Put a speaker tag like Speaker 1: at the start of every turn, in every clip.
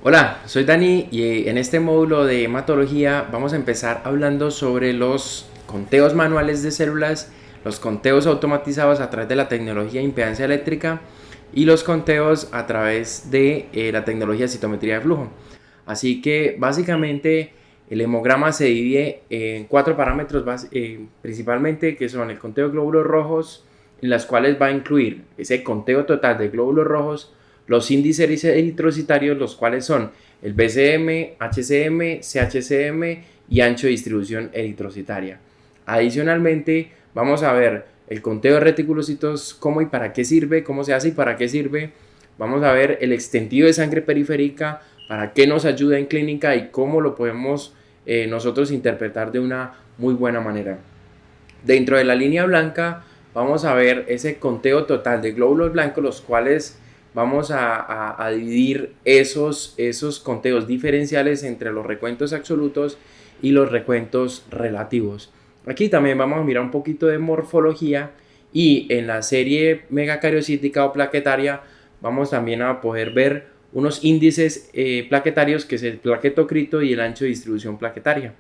Speaker 1: Hola, soy Dani y en este módulo de hematología vamos a empezar hablando sobre los conteos manuales de células, los conteos automatizados a través de la tecnología de impedancia eléctrica y los conteos a través de la tecnología de citometría de flujo. Así que básicamente el hemograma se divide en cuatro parámetros principalmente, que son el conteo de glóbulos rojos, en las cuales va a incluir ese conteo total de glóbulos rojos, los índices eritrocitarios, los cuales son el BCM, HCM, CHCM y ancho de distribución eritrocitaria. Adicionalmente, vamos a ver el conteo de reticulocitos, cómo y para qué sirve, cómo se hace y para qué sirve. Vamos a ver el extendido de sangre periférica, para qué nos ayuda en clínica y cómo lo podemos nosotros interpretar de una muy buena manera. Dentro de la línea blanca vamos a ver ese conteo total de glóbulos blancos, los cuales vamos a dividir esos conteos diferenciales entre los recuentos absolutos y los recuentos relativos. Aquí también vamos a mirar un poquito de morfología y en la serie megacariocítica o plaquetaria vamos también a poder ver unos índices plaquetarios, que es el plaquetocrito y el ancho de distribución plaquetaria.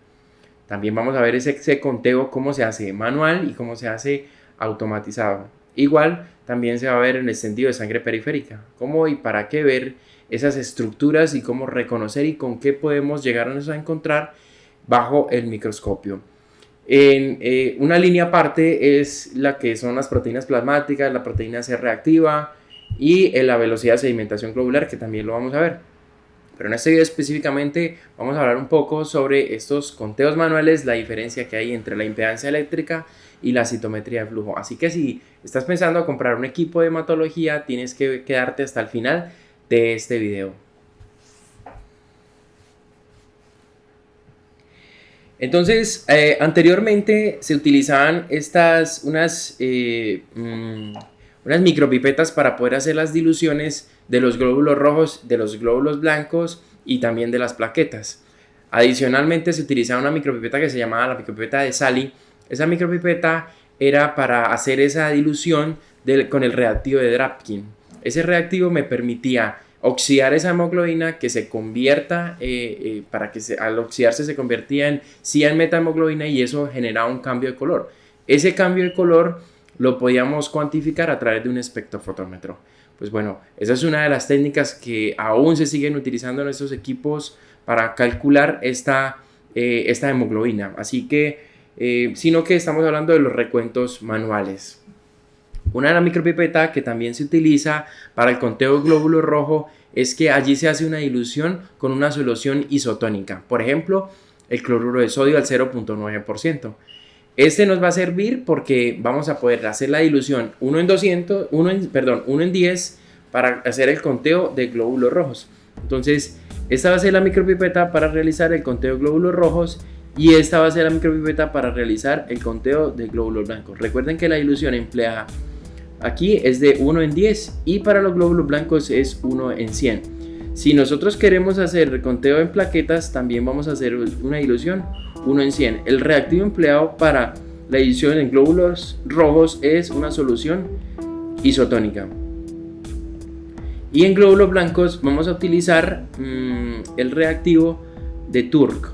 Speaker 1: También vamos a ver ese conteo, cómo se hace manual y cómo se hace automatizado. Igual también se va a ver en el extendido de sangre periférica, cómo y para qué ver esas estructuras y cómo reconocer y con qué podemos llegarnos a encontrar bajo el microscopio. En una línea aparte es la que son las proteínas plasmáticas, la proteína C reactiva y la velocidad de sedimentación globular, que también lo vamos a ver. Pero en este video específicamente vamos a hablar un poco sobre estos conteos manuales, la diferencia que hay entre la impedancia eléctrica y la citometría de flujo. Así que si estás pensando en comprar un equipo de hematología, tienes que quedarte hasta el final de este video. Entonces, anteriormente se utilizaban unas micropipetas para poder hacer las diluciones de los glóbulos rojos, de los glóbulos blancos y también de las plaquetas. Adicionalmente se utilizaba una micropipeta que se llamaba la micropipeta de Sally. Esa micropipeta era para hacer esa dilución con el reactivo de Drapkin. Ese reactivo me permitía oxidar esa hemoglobina, que se convierta, al oxidarse se convertía en cianmetahemoglobina, y eso generaba un cambio de color. Ese cambio de color lo podíamos cuantificar a través de un espectrofotómetro. Pues bueno, esa es una de las técnicas que aún se siguen utilizando en estos equipos para calcular esta hemoglobina. Así que, sino que estamos hablando de los recuentos manuales. Una de las micropipetas que también se utiliza para el conteo de glóbulo rojo es que allí se hace una dilución con una solución isotónica. Por ejemplo, el cloruro de sodio al 0.9%. Este nos va a servir porque vamos a poder hacer la dilución 1 en 10 para hacer el conteo de glóbulos rojos. Entonces, esta va a ser la micropipeta para realizar el conteo de glóbulos rojos y esta va a ser la micropipeta para realizar el conteo de glóbulos blancos. Recuerden que la dilución empleada aquí es de 1 en 10 y para los glóbulos blancos es 1 en 100. Si nosotros queremos hacer el conteo en plaquetas, también vamos a hacer una dilución 1 en 100. El reactivo empleado para la dilución en glóbulos rojos es una solución isotónica. Y en glóbulos blancos vamos a utilizar el reactivo de Turk.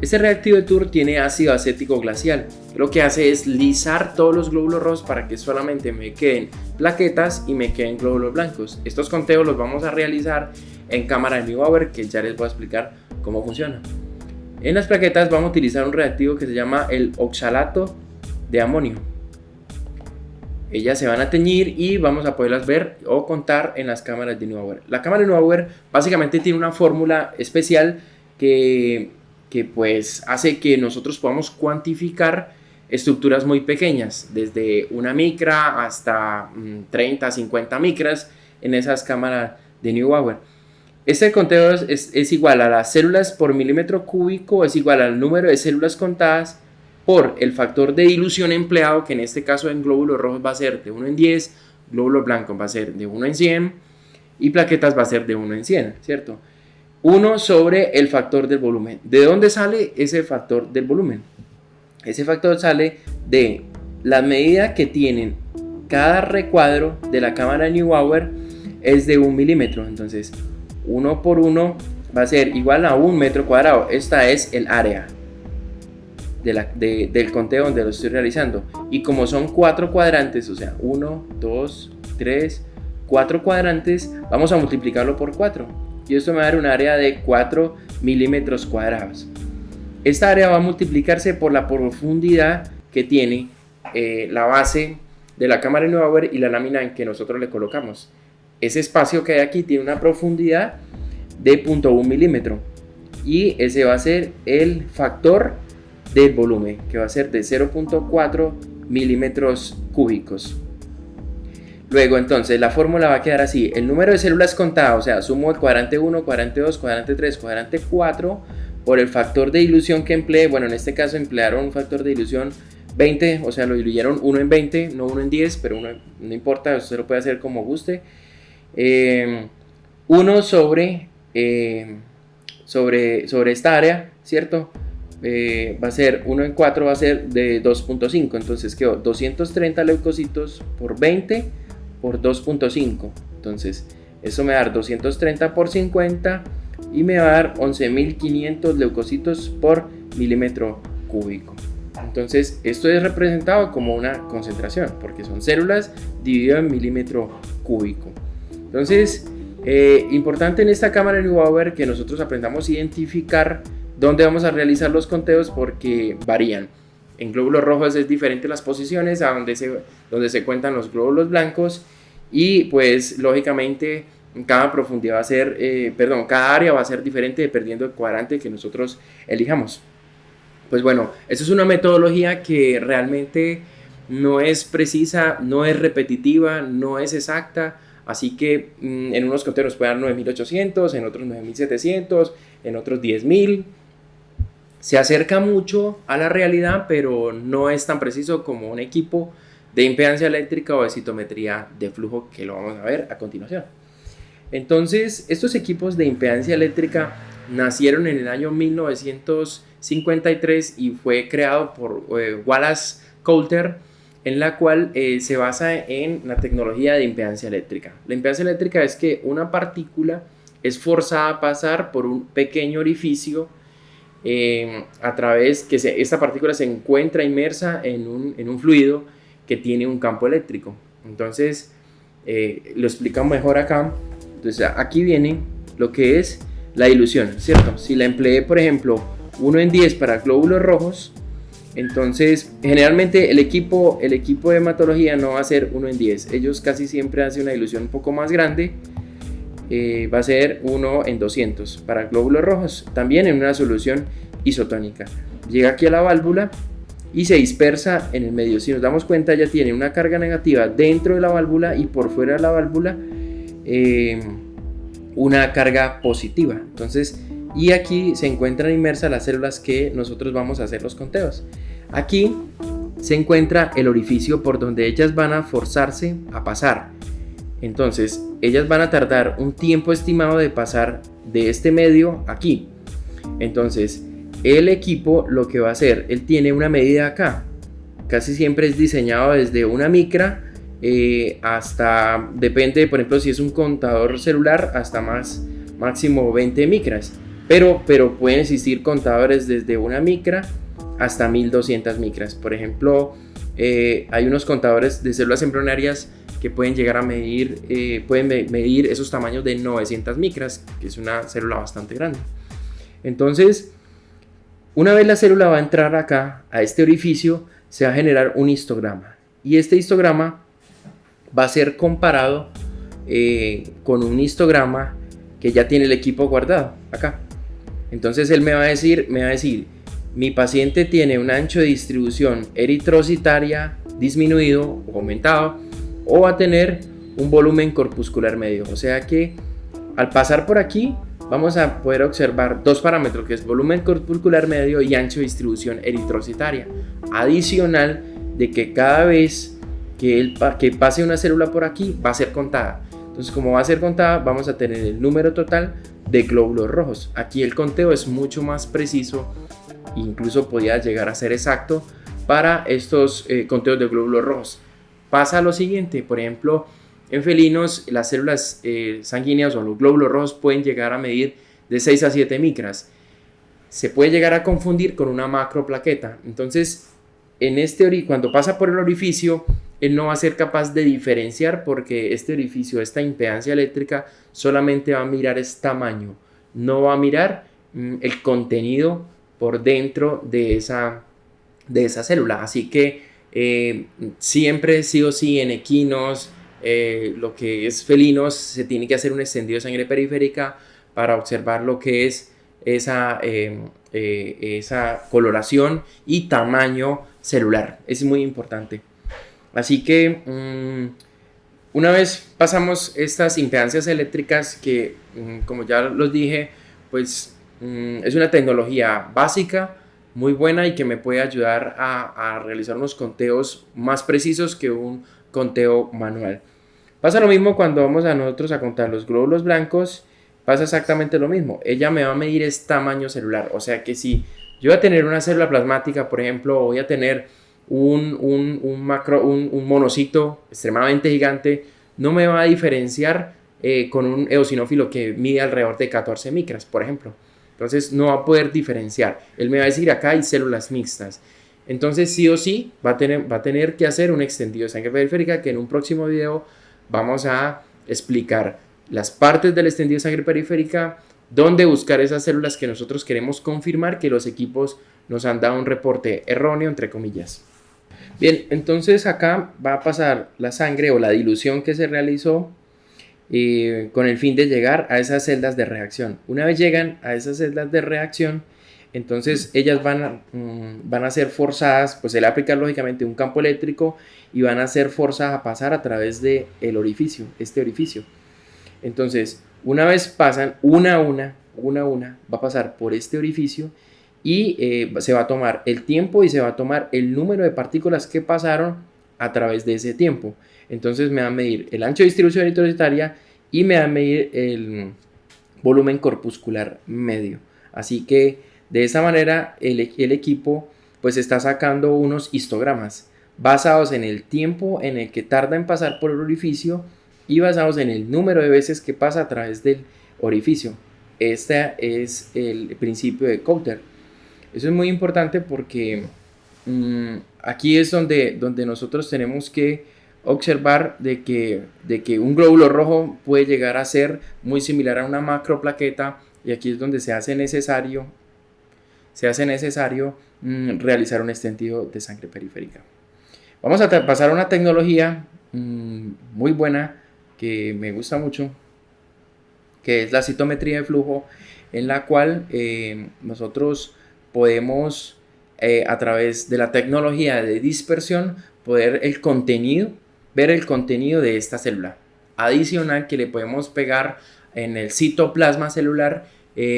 Speaker 1: Este reactivo de Turk tiene ácido acético glacial. Lo que hace es lisar todos los glóbulos rojos para que solamente me queden plaquetas y me queden glóbulos blancos. Estos conteos los vamos a realizar en cámara de Neubauer, que ya les voy a explicar cómo funciona. En las plaquetas vamos a utilizar un reactivo que se llama el oxalato de amonio. Ellas se van a teñir y vamos a poderlas ver o contar en las cámaras de Neubauer. La cámara de Neubauer básicamente tiene una fórmula especial que pues hace que nosotros podamos cuantificar estructuras muy pequeñas, desde una micra hasta 30, 50 micras en esas cámaras de Neubauer. Este conteo es igual a las células por milímetro cúbico, es igual al número de células contadas por el factor de dilución empleado, que en este caso en glóbulos rojos va a ser de 1 en 10, glóbulos blancos va a ser de 1 en 100 y plaquetas va a ser de 1 en 100, ¿cierto? 1 sobre el factor del volumen. ¿De dónde sale ese factor del volumen? Ese factor sale de la medida que tienen cada recuadro de la cámara de Neubauer, es de 1 milímetro. Entonces 1 por 1 va a ser igual a 1 metro cuadrado. Esta es el área del conteo donde lo estoy realizando. Y como son 4 cuadrantes, o sea, 1, 2, 3, 4 cuadrantes, vamos a multiplicarlo por 4. Y esto me va a dar un área de 4 milímetros cuadrados. Esta área va a multiplicarse por la profundidad que tiene la base de la cámara de Neubauer y la lámina en que nosotros le colocamos. Ese espacio que hay aquí tiene una profundidad de 0.1 milímetro y ese va a ser el factor del volumen, que va a ser de 0.4 milímetros cúbicos. Luego entonces la fórmula va a quedar así: el número de células contadas, o sea, sumo el cuadrante 1, cuadrante 2, cuadrante 3, cuadrante 4 por el factor de dilución que empleé. Bueno, en este caso emplearon un factor de dilución 20, o sea, lo diluyeron 1 en 20, no 1 en 10, pero no importa, usted lo puede hacer como guste. 1 sobre esta área, ¿cierto? Va a ser 1 en 4, va a ser de 2.5, entonces quedó 230 leucocitos por 20 por 2.5, entonces eso me va a dar 230 por 50 y me va a dar 11.500 leucocitos por milímetro cúbico. Entonces esto es representado como una concentración porque son células dividido en milímetro cúbico. Entonces importante en esta cámara de Neubauer que nosotros aprendamos a identificar dónde vamos a realizar los conteos porque varían. En glóbulos rojos es diferente las posiciones a donde se cuentan los glóbulos blancos y pues lógicamente cada profundidad va a ser, cada área va a ser diferente dependiendo del cuadrante que nosotros elijamos. Pues bueno, eso es una metodología que realmente no es precisa, no es repetitiva, no es exacta, así que en unos conteos nos puede dar 9.800, en otros 9.700, en otros 10.000. Se acerca mucho a la realidad, pero no es tan preciso como un equipo de impedancia eléctrica o de citometría de flujo, que lo vamos a ver a continuación. Entonces, estos equipos de impedancia eléctrica nacieron en el año 1953 y fue creado por Wallace Coulter, en la cual se basa en la tecnología de impedancia eléctrica. La impedancia eléctrica es que una partícula es forzada a pasar por un pequeño orificio a través que esta partícula se encuentra inmersa en un fluido que tiene un campo eléctrico. Entonces lo explicamos mejor acá. Entonces aquí viene lo que es la dilución, ¿cierto? Si la empleé, por ejemplo, 1 en 10 para glóbulos rojos, entonces generalmente el equipo de hematología no va a ser 1 en 10. Ellos casi siempre hacen una dilución un poco más grande. Va a ser 1 en 200 para glóbulos rojos, también en una solución isotónica. Llega aquí a la válvula y se dispersa en el medio. Si nos damos cuenta, ya tiene una carga negativa dentro de la válvula y por fuera de la válvula una carga positiva. Entonces, y aquí se encuentran inmersas las células que nosotros vamos a hacer los conteos. Aquí se encuentra el orificio por donde ellas van a forzarse a pasar. Entonces, ellas van a tardar un tiempo estimado de pasar de este medio aquí. Entonces, el equipo lo que va a hacer, él tiene una medida acá. Casi siempre es diseñado desde una micra hasta, depende, por ejemplo, si es un contador celular, hasta máximo 20 micras. Pero pueden existir contadores desde una micra hasta 1200 micras. Por ejemplo, hay unos contadores de células embrionarias que pueden llegar a medir, medir esos tamaños de 900 micras, que es una célula bastante grande. Entonces, una vez la célula va a entrar acá, a este orificio, se va a generar un histograma. Y este histograma va a ser comparado con un histograma que ya tiene el equipo guardado acá. Entonces él me va a decir, mi paciente tiene un ancho de distribución eritrocitaria disminuido o aumentado, o va a tener un volumen corpuscular medio. O sea que al pasar por aquí vamos a poder observar dos parámetros, que es volumen corpuscular medio y ancho de distribución eritrocitaria, adicional de que cada vez que pase una célula por aquí va a ser contada. Entonces, como va a ser contada, vamos a tener el número total de glóbulos rojos. Aquí el conteo es mucho más preciso, incluso podría llegar a ser exacto para estos conteos de glóbulos rojos. Pasa lo siguiente, por ejemplo, en felinos las células sanguíneas o los glóbulos rojos pueden llegar a medir de 6 a 7 micras. Se puede llegar a confundir con una macroplaqueta. Entonces, cuando pasa por el orificio, él no va a ser capaz de diferenciar, porque este orificio, esta impedancia eléctrica, solamente va a mirar este tamaño, no va a mirar el contenido por dentro de esa célula. Así que siempre, sí o sí, en equinos, lo que es felinos, se tiene que hacer un extendido de sangre periférica para observar lo que es esa coloración y tamaño celular. Es muy importante. Así que una vez pasamos estas impedancias eléctricas, que como ya los dije, pues es una tecnología básica, muy buena, y que me puede ayudar a realizar unos conteos más precisos que un conteo manual. Pasa lo mismo cuando vamos a nosotros a contar los glóbulos blancos. Pasa exactamente lo mismo. Ella me va a medir este tamaño celular. O sea que si yo voy a tener una célula plasmática, por ejemplo, o voy a tener un monocito extremadamente gigante, no me va a diferenciar con un eosinófilo que mide alrededor de 14 micras, por ejemplo. Entonces no va a poder diferenciar. Él me va a decir, acá hay células mixtas. Entonces sí o sí va a tener que hacer un extendido de sangre periférica, que en un próximo video vamos a explicar las partes del extendido de sangre periférica, dónde buscar esas células que nosotros queremos confirmar que los equipos nos han dado un reporte erróneo, entre comillas. Bien, entonces acá va a pasar la sangre o la dilución que se realizó con el fin de llegar a esas celdas de reacción. Una vez llegan a esas celdas de reacción, entonces ellas van a ser forzadas, pues se le va a aplicar lógicamente un campo eléctrico y van a ser forzadas a pasar a través del orificio, este orificio. Entonces, una vez pasan, una a una, va a pasar por este orificio y se va a tomar el tiempo y se va a tomar el número de partículas que pasaron a través de ese tiempo. Entonces me va a medir el ancho de distribución eritrocitaria y me va a medir el volumen corpuscular medio. Así que de esa manera el equipo pues está sacando unos histogramas basados en el tiempo en el que tarda en pasar por el orificio y basados en el número de veces que pasa a través del orificio. Este es el principio de Coulter. Eso es muy importante porque aquí es donde nosotros tenemos que observar de que un glóbulo rojo puede llegar a ser muy similar a una macroplaqueta, y aquí es donde se hace necesario realizar un extendido de sangre periférica. Vamos a pasar a una tecnología muy buena que me gusta mucho, que es la citometría de flujo, en la cual nosotros podemos a través de la tecnología de dispersión poder ver el contenido de esta célula. Adicional, que le podemos pegar en el citoplasma celular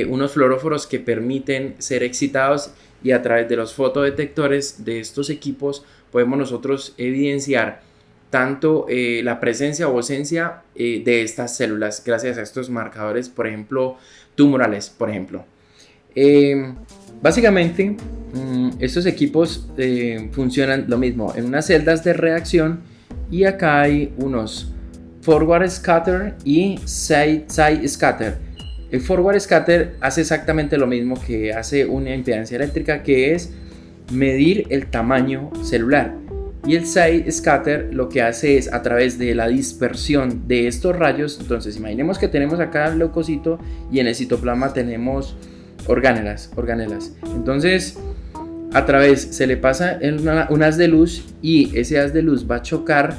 Speaker 1: unos fluoróforos que permiten ser excitados, y a través de los fotodetectores de estos equipos podemos nosotros evidenciar tanto la presencia o ausencia de estas células gracias a estos marcadores, por ejemplo, tumorales, por ejemplo. Básicamente, estos equipos funcionan lo mismo en unas celdas de reacción, y acá hay unos forward scatter y side scatter. El forward scatter hace exactamente lo mismo que hace una impedancia eléctrica, que es medir el tamaño celular. Y el side scatter lo que hace es, a través de la dispersión de estos rayos, entonces imaginemos que tenemos acá el leucocito y en el citoplasma tenemos organelas. Entonces, a través se le pasa un haz de luz, y ese haz de luz va a chocar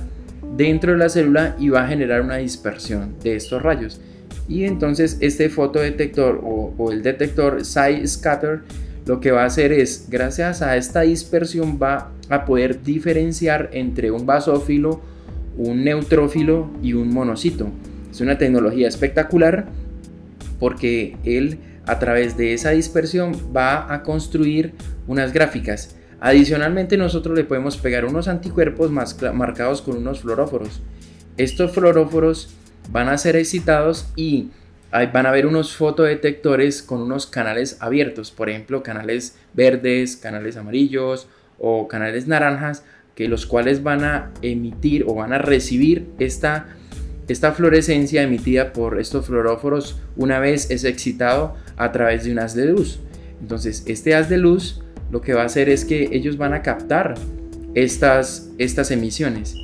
Speaker 1: dentro de la célula y va a generar una dispersión de estos rayos. Y entonces este fotodetector o el detector side scatter lo que va a hacer es, gracias a esta dispersión, va a poder diferenciar entre un basófilo, un neutrófilo y un monocito. Es una tecnología espectacular porque él, a través de esa dispersión, va a construir unas gráficas. Adicionalmente, nosotros le podemos pegar unos anticuerpos marcados con unos fluoróforos. Estos fluoróforos van a ser excitados y van a haber unos fotodetectores con unos canales abiertos, por ejemplo, canales verdes, canales amarillos o canales naranjas, que los cuales van a emitir o van a recibir esta esta fluorescencia emitida por estos fluoróforos una vez es excitado a través de un haz de luz. Entonces este haz de luz lo que va a hacer es que ellos van a captar estas emisiones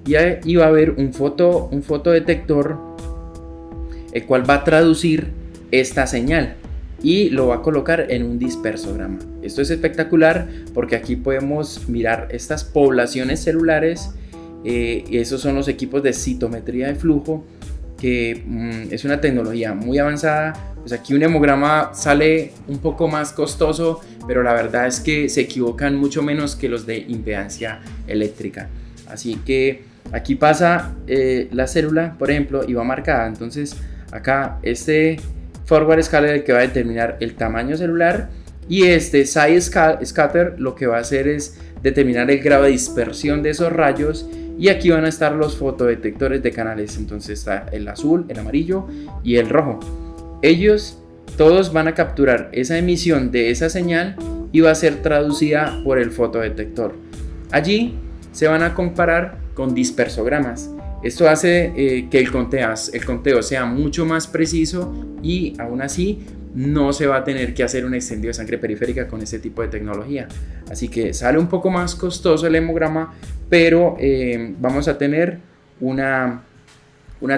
Speaker 1: y ahí va a haber un fotodetector el cual va a traducir esta señal y lo va a colocar en un dispersograma. Esto es espectacular porque aquí podemos mirar estas poblaciones celulares. Y esos son los equipos de citometría de flujo, que es una tecnología muy avanzada. Pues aquí un hemograma sale un poco más costoso, pero la verdad es que se equivocan mucho menos que los de impedancia eléctrica. Así que aquí pasa la célula, por ejemplo, y va marcada. Entonces acá este forward scatter el que va a determinar el tamaño celular, y este side scatter lo que va a hacer es determinar el grado de dispersión de esos rayos. Y aquí van a estar los fotodetectores de canales. Entonces está el azul, el amarillo y el rojo. Ellos todos van a capturar esa emisión de esa señal y va a ser traducida por el fotodetector. Allí se van a comparar con dispersogramas. Esto hace que el conteo sea mucho más preciso y aún así no se va a tener que hacer un extendido de sangre periférica con este tipo de tecnología. Así que sale un poco más costoso el hemograma, pero vamos a tener una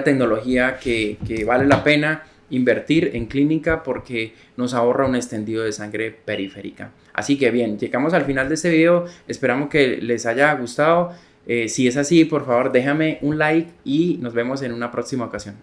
Speaker 1: tecnología que vale la pena invertir en clínica porque nos ahorra un extendido de sangre periférica. Así que bien, llegamos al final de este video, esperamos que les haya gustado. Si es así, por favor déjame un like y nos vemos en una próxima ocasión.